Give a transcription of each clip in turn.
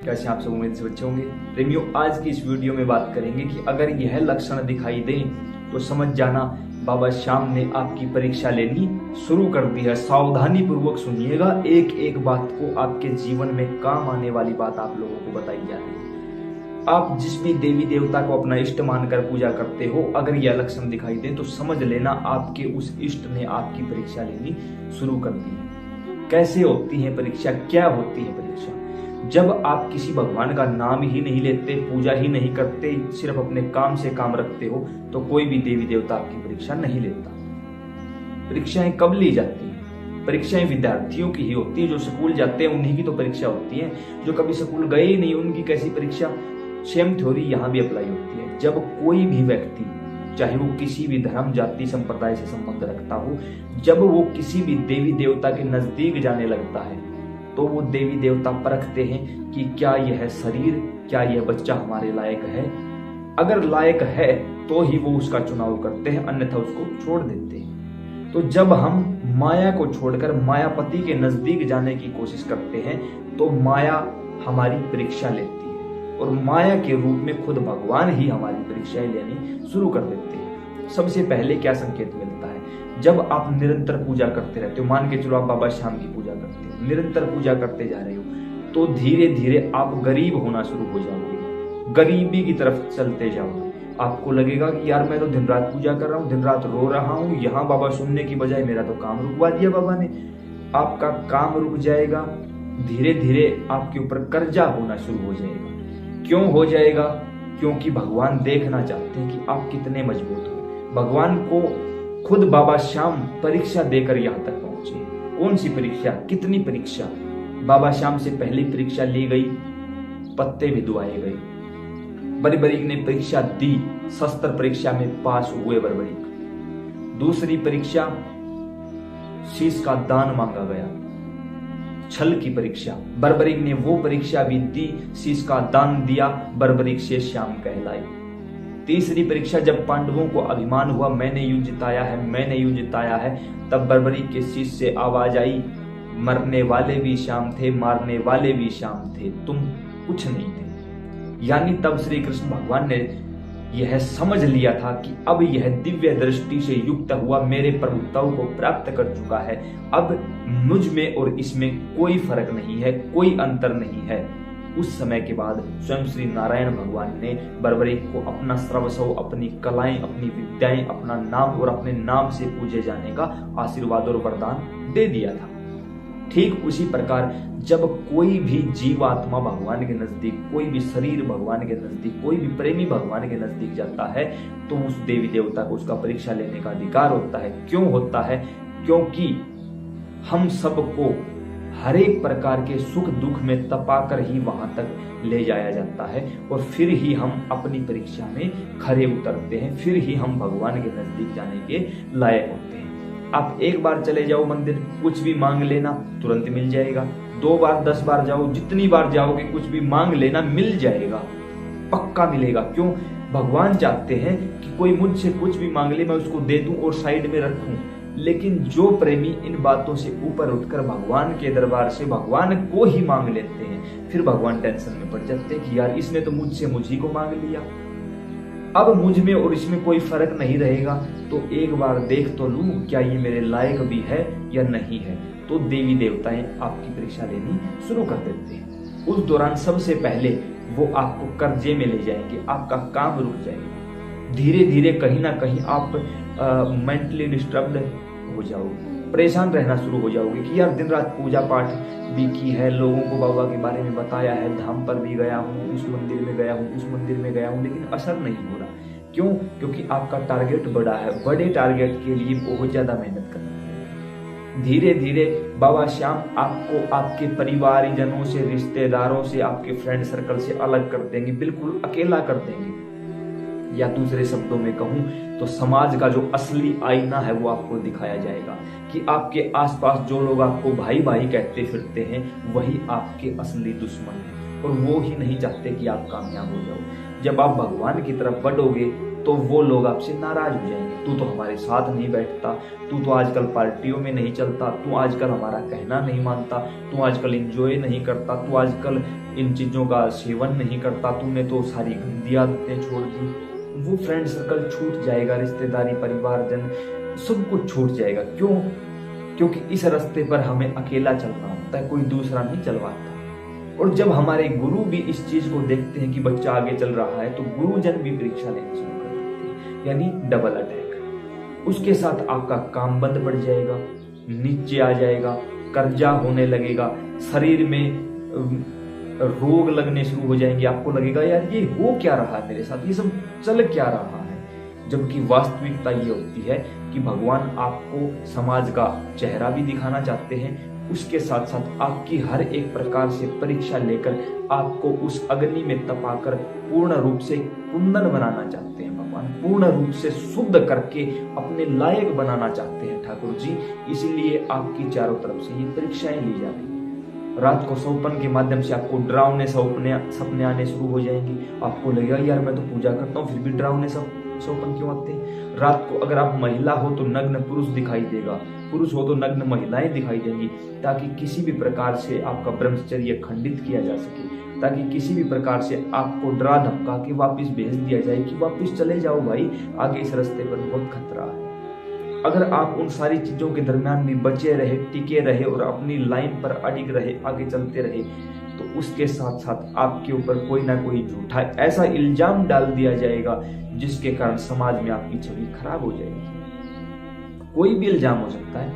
कैसे आप सब उम्मीद से बच्चे होंगे। प्रेमियों, आज की इस वीडियो में बात करेंगे कि अगर यह लक्षण दिखाई दें तो समझ जाना बाबा श्याम ने आपकी परीक्षा लेनी शुरू कर दी है। सावधानी पूर्वक सुनिएगा, एक एक बात को आपके जीवन में काम आने वाली बात आप लोगों को बताई जा रही है। आप जिस भी देवी देवता को अपना इष्ट मानकर पूजा करते हो, अगर यह लक्षण दिखाई दे तो समझ लेना आपके उस इष्ट ने आपकी परीक्षा लेनी शुरू कर दी है। कैसे होती है परीक्षा, क्या होती है परीक्षा? जब आप किसी भगवान का नाम ही नहीं लेते, पूजा ही नहीं करते, सिर्फ अपने काम से काम रखते हो, तो कोई भी देवी देवता आपकी परीक्षा नहीं लेता। परीक्षाएं कब ली जाती हैं? परीक्षाएं विद्यार्थियों की ही होती है। जो स्कूल जाते हैं उन्हीं की तो परीक्षा होती है। जो कभी स्कूल गए ही नहीं उनकी कैसी परीक्षा? सेम थ्योरी यहाँ भी अप्लाई होती है। जब कोई भी व्यक्ति, चाहे वो किसी भी धर्म जाति संप्रदाय से संबंध रखता हो, जब वो किसी भी देवी देवता के नजदीक जाने लगता है तो वो देवी देवता परखते हैं कि क्या यह शरीर, क्या यह बच्चा हमारे लायक है। अगर लायक है तो ही वो उसका चुनाव करते हैं, अन्यथा उसको छोड़ देते हैं। तो जब हम माया को छोड़कर मायापति के नजदीक जाने की कोशिश करते हैं तो माया हमारी परीक्षा लेती है और माया के रूप में खुद भगवान ही हमारी परीक्षाएं लेनी शुरू कर देते हैं। सबसे पहले क्या संकेत मिलता है? जब आप निरंतर पूजा करते रहते हो, मान के चलो आप बाबा श्याम की पूजा करते हो, निरंतर पूजा करते जा रहे हो, तो धीरे धीरे आप गरीब होना शुरू हो जाओगे, गरीबी की तरफ चलते जाओगे। आपको लगेगा कि यार मैं तो दिन रात पूजा कर रहा हूँ, दिन रात रो रहा हूँ, यहाँ बाबा सुनने की बजाय मेरा तो काम रुकवा दिया बाबा ने। आपका काम रुक जाएगा, धीरे धीरे आपके ऊपर कर्जा होना शुरू हो जाएगा। क्यों हो जाएगा? क्योंकि भगवान देखना चाहते हैं कि आप कितने मजबूत हो। भगवान को खुद बाबा श्याम परीक्षा देकर यहाँ तक पहुंचे। कौन सी परीक्षा, कितनी परीक्षा? बाबा श्याम से पहली परीक्षा ली गई, पत्ते भिजवाए गए। बर्बरीक ने परीक्षा दी, शस्त्र परीक्षा में पास हुए बर्बरीक। दूसरी परीक्षा, शीश का दान मांगा गया, छल की परीक्षा। बर्बरीक ने वो परीक्षा भी दी, शीश का दान दिया, बर्बरीक से श्याम कहलाई। तीसरी परीक्षा, जब पांडवों को अभिमान हुआ मैंने युद्ध जिताया है, मैंने युद्ध जिताया है, तब बर्बरीक के शीश से आवाज आई, मरने वाले भी श्याम थे, मारने वाले भी श्याम थे, तुम कुछ नहीं थे। यानी तब श्री कृष्ण भगवान ने यह समझ लिया था कि अब यह दिव्य दृष्टि से युक्त हुआ मेरे प्रभुत्व को प्राप्त कर चुका है। अब मुझ में और इसमें कोई फर्क नहीं है, कोई अंतर नहीं है। उस समय के बाद स्वयं श्री नारायण भगवान ने बर्बरीक को अपना सर्वस्व, अपनी कलाएं, अपनी विद्याएं, अपना नाम और अपने नाम से पूजे जाने का आशीर्वाद और वरदान दे दिया था। ठीक उसी प्रकार जब कोई भी जीवात्मा भगवान के नजदीक, कोई भी शरीर भगवान के नजदीक, कोई भी प्रेमी भगवान के नजदीक जाता है तो उस देवी देवता को उसका परीक्षा लेने का अधिकार होता है। क्यों होता है? क्योंकि हम सबको हर एक प्रकार के सुख दुख में तपाकर ही वहां तक ले जाया जाता है और फिर ही हम अपनी परीक्षा में खरे उतरते हैं, फिर ही हम भगवान के नजदीक जाने के लायक होते हैं। आप एक बार चले जाओ मंदिर, कुछ भी मांग लेना तुरंत मिल जाएगा। 2 बार 10 बार जाओ, जितनी बार जाओगे कुछ भी मांग लेना मिल जाएगा, पक्का मिलेगा। क्यों? भगवान चाहते हैं कि कोई मुझसे कुछ भी मांग ले, मैं उसको दे दूं और साइड में रखूं। लेकिन जो प्रेमी इन बातों से ऊपर उठकर भगवान के दरबार से भगवान को ही मांग लेते हैं, फिर भगवान टेंशन में पड़ जाते हैं कि यार इसने तो मुझसे मुझी को मांग लिया, अब मुझ में और इसमें कोई फर्क नहीं रहेगा, तो एक बार देख तो लूं क्या ये मेरे लायक भी है या नहीं है। तो देवी देवताएं आपकी परीक्षा लेनी शुरू कर देते हैं। उस दौरान सबसे पहले वो आपको कर्जे में ले जाएंगे, आपका काम रुक जाएगा। धीरे धीरे कहीं ना कहीं आप मेंटली डिस्टर्ब्ड हो जाओगे, परेशान रहना शुरू हो जाओगे कि यार दिन रात पूजा पाठ भी की है, लोगों को बाबा के बारे में बताया है, धाम पर भी गया हूँ, उस मंदिर में गया हूँ, उस मंदिर में गया हूँ, लेकिन असर नहीं हो रहा। क्यों? क्योंकि आपका टारगेट बड़ा है, बड़े टारगेट के लिए बहुत ज्यादा मेहनत करनी है। धीरे धीरे बाबा श्याम आपको आपके परिवारजनों से, रिश्तेदारों से, आपके फ्रेंड सर्कल से अलग कर देंगे, बिल्कुल अकेला कर देंगे। या दूसरे शब्दों में कहूं तो समाज का जो असली आईना है वो आपको दिखाया जाएगा कि आपके आसपास जो लोग आपको भाई भाई कहते फिरते हैं वही आपके असली दुश्मन हैं और वो ही नहीं चाहते कि आप कामयाब हो जाओ। जब आप भगवान की तरफ बढ़ोगे तो वो लोग आपसे नाराज हो जाएंगे। तू तो हमारे साथ नहीं बैठता, तू तो आजकल पार्टियों में नहीं चलता, तू आजकल हमारा कहना नहीं मानता, तू आजकल एंजॉय नहीं करता, तू आजकल इन चीजों का सेवन नहीं करता, तूने तो सारी गंदी आदतें छोड़ दी। वो फ्रेंड सर्कल छूट जाएगा, रिश्तेदारी, परिवारजन सब कुछ छूट जाएगा। क्यों? क्योंकि इस रास्ते पर हमें अकेला चलना होता है, कोई दूसरा नहीं चलवाता। और जब हमारे गुरु भी इस चीज को देखते हैं कि बच्चा आगे चल रहा है, तो गुरुजन भी परीक्षा लेनी शुरू कर देते हैं, यानी डबल अटैक। उसके साथ आपका काम बंद पड़ जाएगा, नीचे आ जाएगा, कर्जा होने लगेगा, शरीर में रोग लगने शुरू हो जाएंगे। आपको लगेगा यार ये हो क्या रहा है मेरे साथ, ये सब चल क्या रहा है। जबकि वास्तविकता ये होती है कि भगवान आपको समाज का चेहरा भी दिखाना चाहते हैं, उसके साथ साथ आपकी हर एक प्रकार से परीक्षा लेकर आपको उस अग्नि में तपाकर पूर्ण रूप से कुंदन बनाना चाहते हैं। भगवान पूर्ण रूप से शुद्ध करके अपने लायक बनाना चाहते हैं ठाकुर जी। इसीलिए आपकी चारों तरफ से ये परीक्षाएं ली जा रही है। रात को सौपन के माध्यम से आपको डरावने सपने आने शुरू हो जाएंगे। आपको लगेगा यार मैं तो पूजा करता हूँ फिर भी डरावने सौपन क्यों आते हैं। रात को अगर आप महिला हो तो नग्न पुरुष दिखाई देगा, पुरुष हो तो नग्न महिलाएं दिखाई देंगी, ताकि किसी भी प्रकार से आपका ब्रह्मचर्य खंडित किया जा सके, ताकि किसी भी प्रकार से आपको डरा धमका के वापस भेज दिया जाए कि वापस चले जाओ भाई, आगे इस रास्ते पर बहुत खतरा है। अगर आप उन सारी चीजों के दरमियान भी बचे रहे, टिके रहे और अपनी लाइन पर अडिग रहे, आगे चलते रहे, तो उसके साथ साथ आपके ऊपर कोई ना कोई झूठा ऐसा इल्जाम डाल दिया जाएगा जिसके कारण समाज में आपकी छवि खराब हो जाएगी। कोई भी इल्जाम हो सकता है,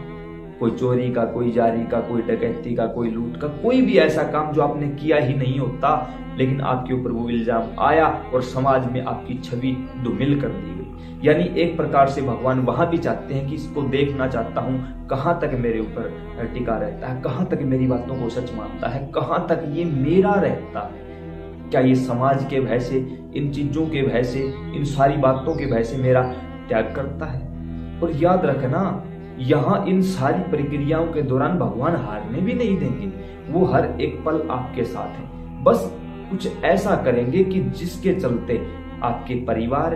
कोई चोरी का, कोई जारी का, कोई डकैती का, कोई लूट का, कोई भी ऐसा काम जो आपने किया ही नहीं होता, लेकिन आपके ऊपर वो इल्जाम आया और समाज में आपकी छवि धूमिल कर दी गई। यानी एक प्रकार से भगवान वहां भी चाहते हैं कि इसको देखना चाहता हूं कहां तक मेरे ऊपर टिका रहता है, कहां तक मेरी बातों को सच मानता है, कहां तक ये मेरा रहता है। क्या ये समाज के भय से, इन चीजों के भय से, इन सारी बातों के भय से मेरा त्याग करता है। और याद रखना, यहाँ इन सारी प्रक्रियाओं के दौरान भगवान हारने भी नहीं देंगे, वो हर एक पल आपके साथ हैं। बस कुछ ऐसा करेंगे कि जिसके चलते आपके परिवार,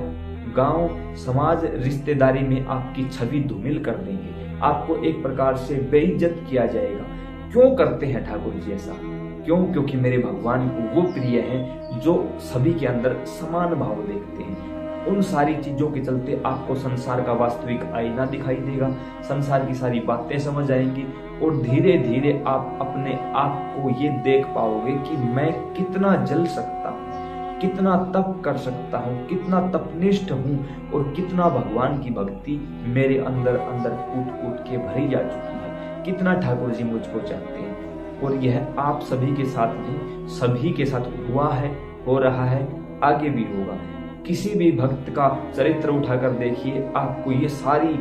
गांव, समाज, रिश्तेदारी में आपकी छवि धूमिल कर देंगे, आपको एक प्रकार से बेइज्जत किया जाएगा। क्यों करते हैं ठाकुर जी ऐसा? क्यों? क्योंकि मेरे भगवान को वो प्रिय हैं जो सभी के अंदर समान भाव देखते हैं। उन सारी चीजों के चलते आपको संसार का वास्तविक आईना दिखाई देगा, संसार की सारी बातें समझ आएंगी और धीरे धीरे आप अपने आप को ये देख पाओगे कि मैं कितना जल सकता हूँ, कितना तप कर सकता हूँ, कितना तपनिष्ठ हूँ और कितना भगवान की भक्ति मेरे अंदर अंदर कूट कूट के भरी जा चुकी है, कितना ठाकुर जी मुझको चाहते हैं। और यह आप सभी के साथ नहीं, सभी के साथ हुआ है, हो रहा है, आगे भी होगा। किसी भी भक्त का चरित्र उठाकर देखिए, आपको ये सारी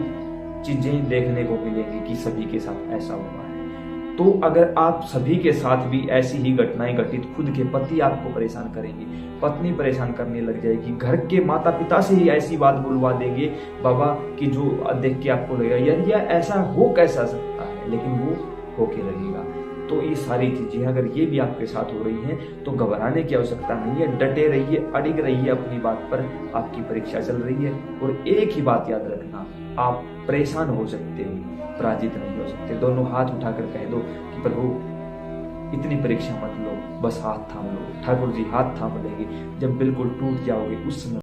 चीजें देखने को मिलेंगी कि सभी के साथ ऐसा हुआ है। तो अगर आप सभी के साथ भी ऐसी ही घटनाएं घटित, खुद के पति आपको परेशान करेंगे, पत्नी परेशान करने लग जाएगी, घर के माता पिता से ही ऐसी बात बुलवा देंगे बाबा कि जो देख के आपको लगेगा यार ये ऐसा हो कैसा सकता है, लेकिन वो होके रहेगा। तो ये सारी चीजें अगर ये भी आपके साथ हो रही हैं तो घबराने की आवश्यकता नहीं है, डटे रहिए, अडिग रहिए अपनी बात पर। आपकी परीक्षा चल रही है और एक ही बात याद रखना, आप परेशान हो सकते हो, पराजित नहीं हो सकते। दोनों हाथ उठाकर कह दो कि प्रभु इतनी परीक्षा मत लो, बस हाथ थाम लो। ठाकुर जी हाथ थाम लेंगे। जब बिल्कुल टूट जाओगे उस समय